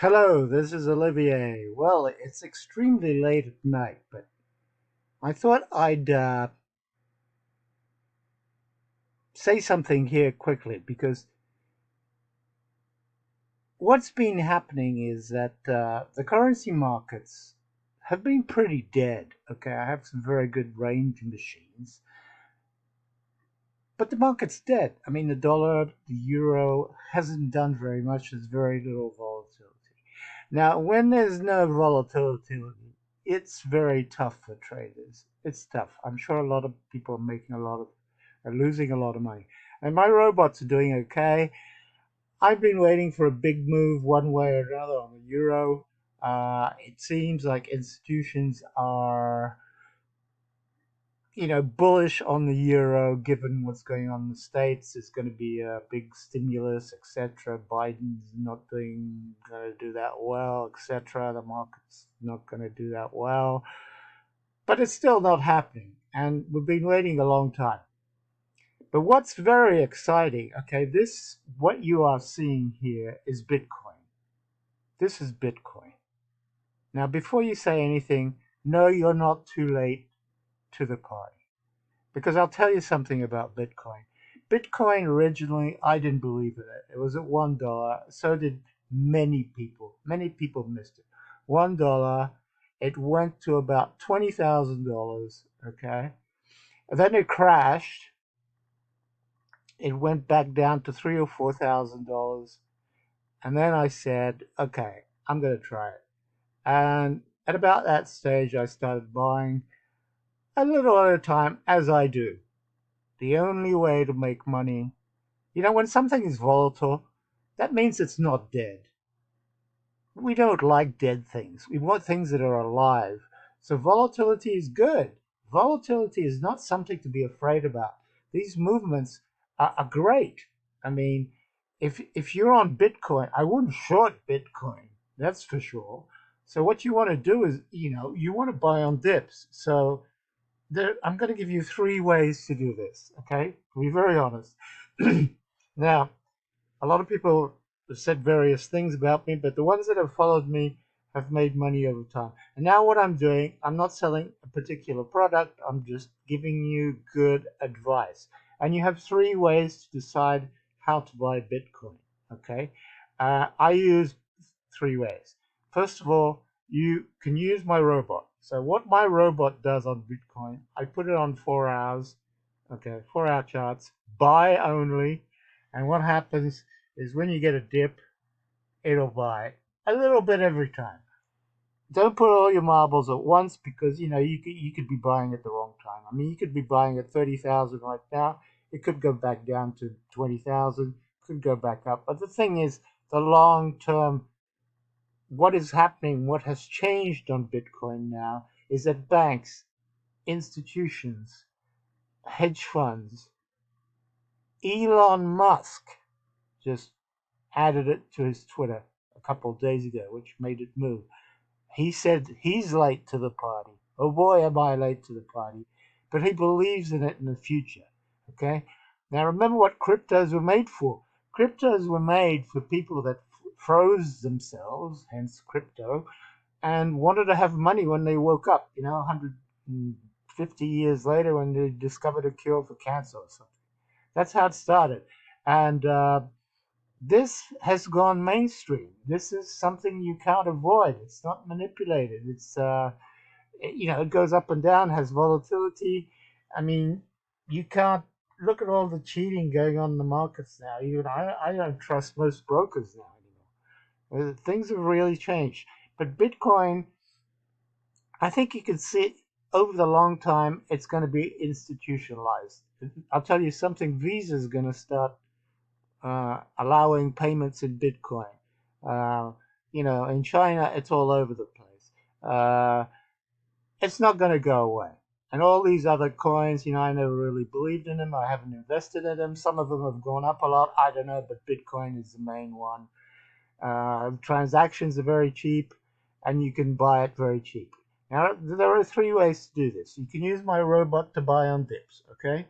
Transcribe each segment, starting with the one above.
Hello, this is Olivier. Well, it's extremely late at night, but I thought I'd say something here quickly because what's been happening is that the currency markets have been pretty dead. Okay, I have some very good range machines, but the market's dead. I mean, the dollar, the euro hasn't done very much. There's very little volatility. Now, when there's no volatility, it's very tough for traders. It's tough. I'm sure a lot of people are losing a lot of money. And my robots are doing okay. I've been waiting for a big move one way or another on the euro. It seems like institutions are bullish on the euro given what's going on in the States. It's going to be a big stimulus, etc. Biden's not going to do that well, etc. The market's not going to do that well. But it's still not happening. And we've been waiting a long time. But what's very exciting, okay, what you are seeing here is Bitcoin. This is Bitcoin. Now, before you say anything, no, you're not too late to the party. Because I'll tell you something about Bitcoin. Bitcoin originally, I didn't believe in it. It was at $1. So did many people. Many people missed it. $1. It went to about $20,000. Okay. And then it crashed. It went back down to $3,000 or $4,000. And then I said, okay, I'm going to try it. And at about that stage, I started buying a little at a time, as I do. The only way to make money, when something is volatile, that means it's not dead. We don't like dead things. We want things that are alive. So volatility is good. Volatility is not something to be afraid about. These movements are great. I mean, if you're on Bitcoin, I wouldn't short Bitcoin. That's for sure. So what you want to do is, you want to buy on dips. So I'm going to give you three ways to do this, okay? To be very honest. Now, a lot of people have said various things about me, but the ones that have followed me have made money over time. And now what I'm doing, I'm not selling a particular product, I'm just giving you good advice. And you have three ways to decide how to buy Bitcoin, okay? I use three ways. First of all, you can use my robot. So what my robot does on Bitcoin, I put it on 4 hours, okay, 4 hour charts, buy only. And what happens is when you get a dip, it'll buy a little bit every time. Don't put all your marbles at once because you could be buying at the wrong time. I mean, you could be buying at 30,000 right now. It could go back down to 20,000. Could go back up. But the thing is, the long term, what is happening, what has changed on Bitcoin now is that banks, institutions, hedge funds, Elon Musk just added it to his Twitter a couple of days ago, which made it move. He said he's late to the party. Oh boy, am I late to the party. But he believes in it in the future. Okay? Now remember what cryptos were made for. Cryptos were made for people that froze themselves, hence crypto, and wanted to have money when they woke up, 150 years later when they discovered a cure for cancer or something. That's how it started. And this has gone mainstream. This is something you can't avoid. It's not manipulated. It goes up and down, has volatility. I mean, you can't look at all the cheating going on in the markets now. Even I don't trust most brokers now anymore. Things have really changed. But Bitcoin, I think you can see over the long time, it's going to be institutionalized. I'll tell you something, Visa is going to start allowing payments in Bitcoin. Uh, in China, it's all over the place. It's not going to go away. And all these other coins, I never really believed in them. I haven't invested in them. Some of them have gone up a lot. I don't know, but Bitcoin is the main one. Transactions are very cheap, and you can buy it very cheap. Now, there are three ways to do this. You can use my robot to buy on dips, okay?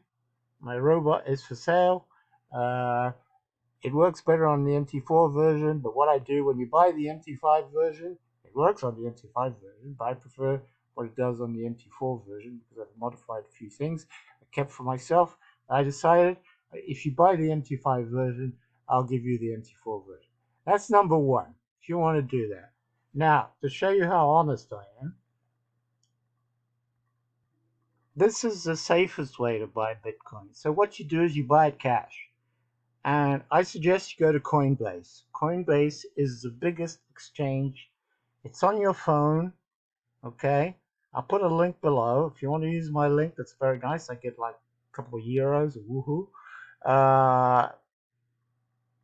My robot is for sale. It works better on the MT4 version, but what I do when you buy the MT5 version, it works on the MT5 version, but I prefer what it does on the MT4 version because I've modified a few things I kept for myself. I decided if you buy the MT5 version, I'll give you the MT4 version. That's number one, if you want to do that. Now, to show you how honest I am, this is the safest way to buy Bitcoin. So what you do is you buy it cash. And I suggest you go to Coinbase. Coinbase is the biggest exchange. It's on your phone, okay? I'll put a link below. If you want to use my link, that's very nice. I get like a couple of euros, woohoo.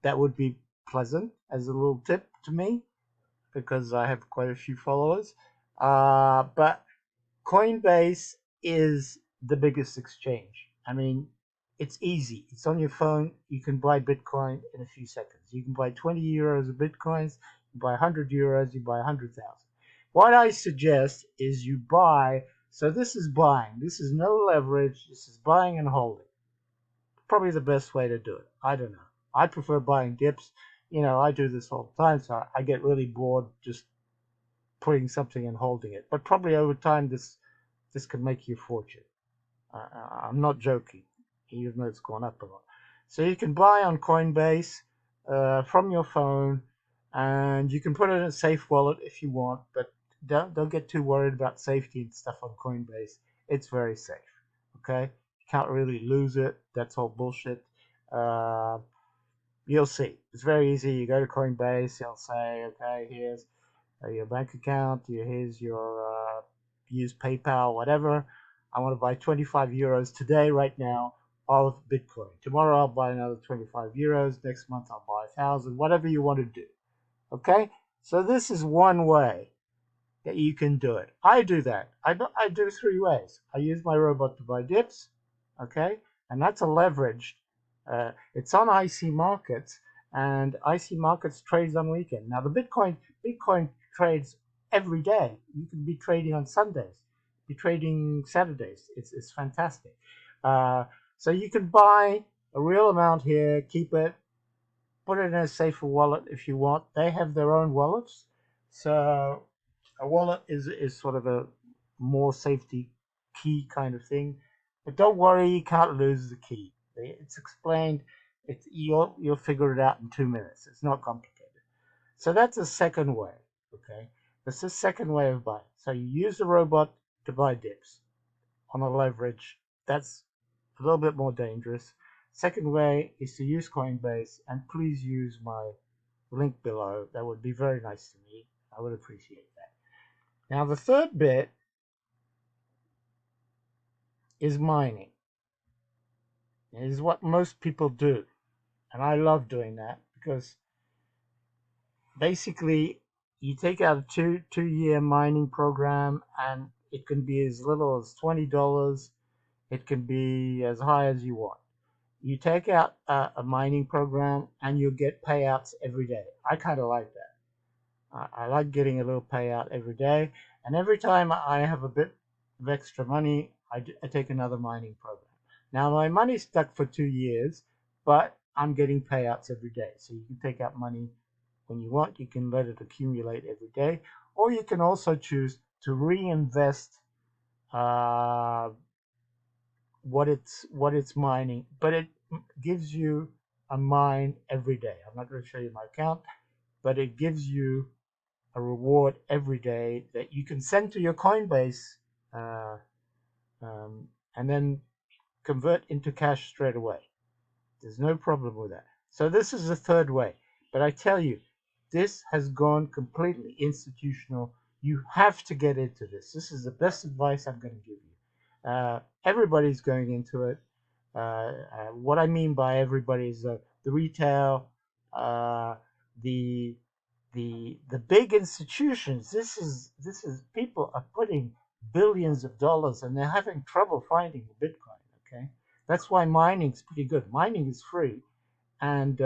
That would be pleasant as a little tip to me because I have quite a few followers. But Coinbase is the biggest exchange. I mean, it's easy. It's on your phone. You can buy Bitcoin in a few seconds. You can buy 20 euros of Bitcoins, you buy 100 euros, you buy 100,000. What I suggest is you buy, so this is buying. This is no leverage. This is buying and holding. Probably the best way to do it. I don't know. I prefer buying dips. You know, I do this all the time, so I get really bored just putting something and holding it. But probably over time, this can make you a fortune. I'm not joking, even though it's gone up a lot. So you can buy on Coinbase from your phone, and you can put it in a safe wallet if you want, but don't get too worried about safety and stuff on Coinbase. It's very safe. Okay, you can't really lose it. That's all bullshit. Uh, you'll see. It's very easy. You go to Coinbase. You'll say, okay, here's your bank account. Here's your use PayPal, whatever. I want to buy 25 euros today, right now, of Bitcoin. Tomorrow I'll buy another 25 euros. Next month I'll buy 1,000, whatever you want to do. Okay? So this is one way that you can do it. I do that. I do three ways. I use my robot to buy dips, okay? And that's a leveraged. It's on IC Markets, and IC Markets trades on weekend. Now the Bitcoin trades every day. You can be trading on Sundays, be trading Saturdays. It's fantastic. Uh, so you can buy a real amount here, keep it, put it in a safer wallet if you want. They have their own wallets, so a wallet is sort of a more safety key kind of thing. But don't worry, you can't lose the key. It's explained. You'll figure it out in 2 minutes. It's not complicated. So that's a second way. Okay, that's the second way of buying. So you use the robot to buy dips on a leverage. That's a little bit more dangerous. Second way is to use Coinbase, and please use my link below. That would be very nice to me. I would appreciate that. Now, the third bit is mining. It is what most people do. And I love doing that because basically you take out a two-year mining program, and it can be as little as $20. It can be as high as you want. You take out a mining program and you'll get payouts every day. I kind of like that. I like getting a little payout every day, and every time I have a bit of extra money, I take another mining program. Now my money's stuck for 2 years, but I'm getting payouts every day. So you can take out money when you want. You can let it accumulate every day, or you can also choose to reinvest uh, what it's mining, but it gives you a mine every day. I'm not going to show you my account, but it gives you a reward every day that you can send to your Coinbase, uh, and then convert into cash straight away. There's no problem with that. So this is the third way. But I tell you, this has gone completely institutional. You have to get into this. This is the best advice I'm going to give you. Everybody's going into it. What I mean by everybody is the retail, the the big institutions. This is people are putting billions of dollars, and they're having trouble finding the Bitcoin. Okay, that's why mining's pretty good. Mining is free, and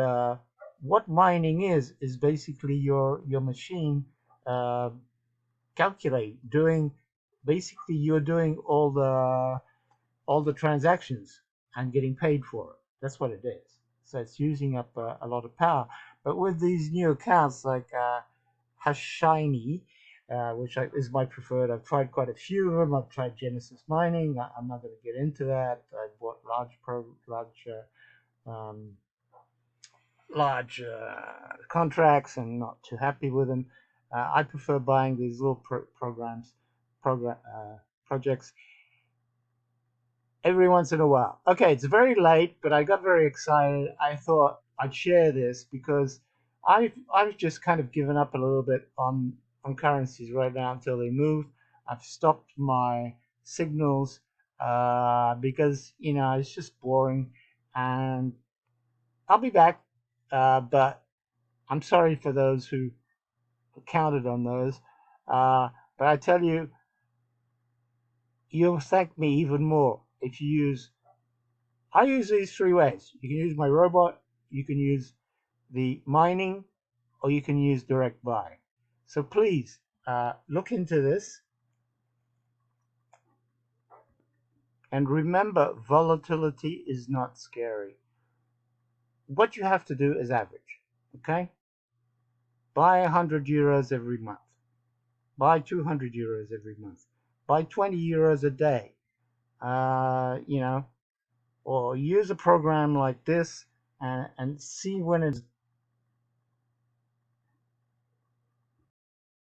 what mining is basically your machine uh, doing. Basically, you're doing all the transactions and getting paid for it. That's what it is. so it's using up a lot of power. But with these new accounts like Hashini, is my preferred. I've tried quite a few of them. I've tried Genesis Mining. I'm not going to get into that. I bought um, large contracts and not too happy with them. I prefer buying these little program projects every once in a while. Okay, it's very late, but I got very excited. I thought I'd share this because I've just kind of given up a little bit on currencies right now until they move. I've stopped my signals because it's just boring, and I'll be back. But I'm sorry for those who counted on those. Uh, but I tell you, you'll thank me even more if you use. I use these three ways. You can use my robot, you can use the mining, or you can use direct buy. So please look into this and remember volatility is not scary. What you have to do is average. Okay? Buy 100 euros every month. Buy 200 euros every month. Buy 20 euros a day. You know, or use a program like this and see when it's